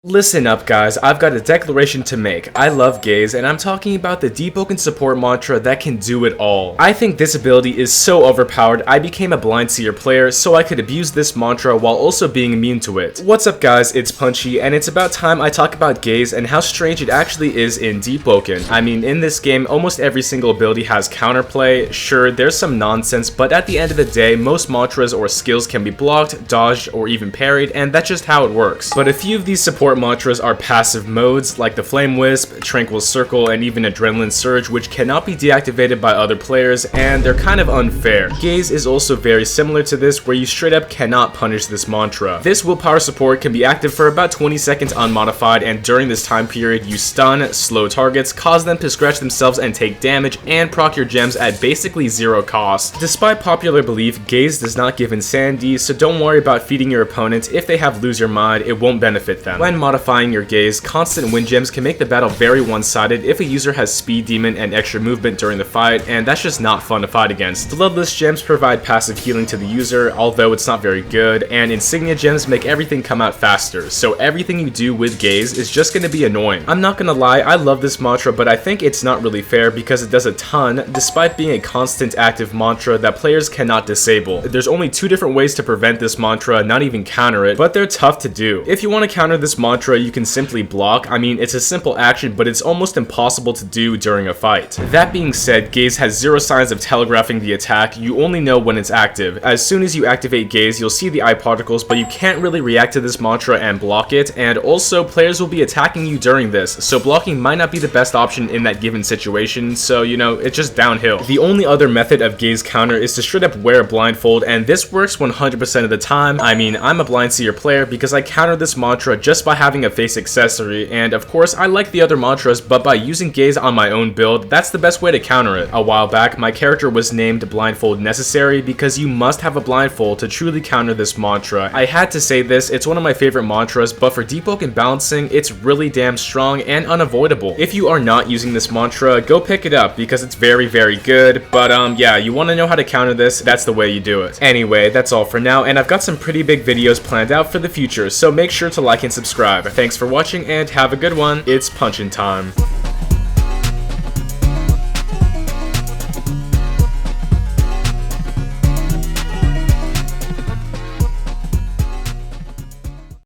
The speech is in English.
Listen up guys, I've got a declaration to make. I love gaze, and I'm talking about the Deepwoken support mantra that can do it all. I think this ability is so overpowered, I became a blind seer player so I could abuse this mantra while also being immune to it. What's up guys, it's Punchy, and it's about time I talk about gaze and how strange it actually is in Deepwoken. I mean, in this game, almost every single ability has counterplay. Sure, there's some nonsense, but at the end of the day, most mantras or skills can be blocked, dodged, or even parried, and that's just how it works. But a few of these support mantras are passive modes like the Flame Wisp, Tranquil Circle, and even Adrenaline Surge, which cannot be deactivated by other players, and they're kind of unfair. Gaze is also very similar to this, where you straight up cannot punish this mantra. This willpower support can be active for about 20 seconds unmodified, and during this time period you stun, slow targets, cause them to scratch themselves and take damage, and proc your gems at basically zero cost. Despite popular belief, gaze does not give insanity, so don't worry about feeding your opponent. If they have lose your mind, it won't benefit them. When modifying your gaze, constant win gems can make the battle very one-sided if a user has speed demon and extra movement during the fight, and that's just not fun to fight against. Bloodless gems provide passive healing to the user, although it's not very good, and insignia gems make everything come out faster, so everything you do with gaze is just going to be annoying. I'm not gonna lie, I love this mantra, but I think it's not really fair because it does a ton, despite being a constant active mantra that players cannot disable. There's only two different ways to prevent this mantra, not even counter it, but they're tough to do. If you want to counter this mantra, you can simply block. I mean, it's a simple action, but it's almost impossible to do during a fight. That being said, gaze has zero signs of telegraphing the attack. You only know when it's active. As soon as you activate gaze, you'll see the eye particles, but you can't really react to this mantra and block it, and also players will be attacking you during this, so blocking might not be the best option in that given situation, so you know, it's just downhill. The only other method of gaze counter is to straight up wear a blindfold, and this works 100% of the time. I mean, I'm a blind seer player because I counter this mantra just by having a face accessory, and of course I like the other mantras, but by using gaze on my own build, that's the best way to counter it. A while back, my character was named Blindfold Necessary because you must have a blindfold to truly counter this mantra. I had to say this, it's one of my favorite mantras, but for Deepwoken balancing, it's really damn strong and unavoidable. If you are not using this mantra, go pick it up because it's very good, but yeah, you want to know how to counter this, that's the way you do it. Anyway, that's all for now, and I've got some pretty big videos planned out for the future, so make sure to like and subscribe. Thanks for watching and have a good one. It's punchin' time.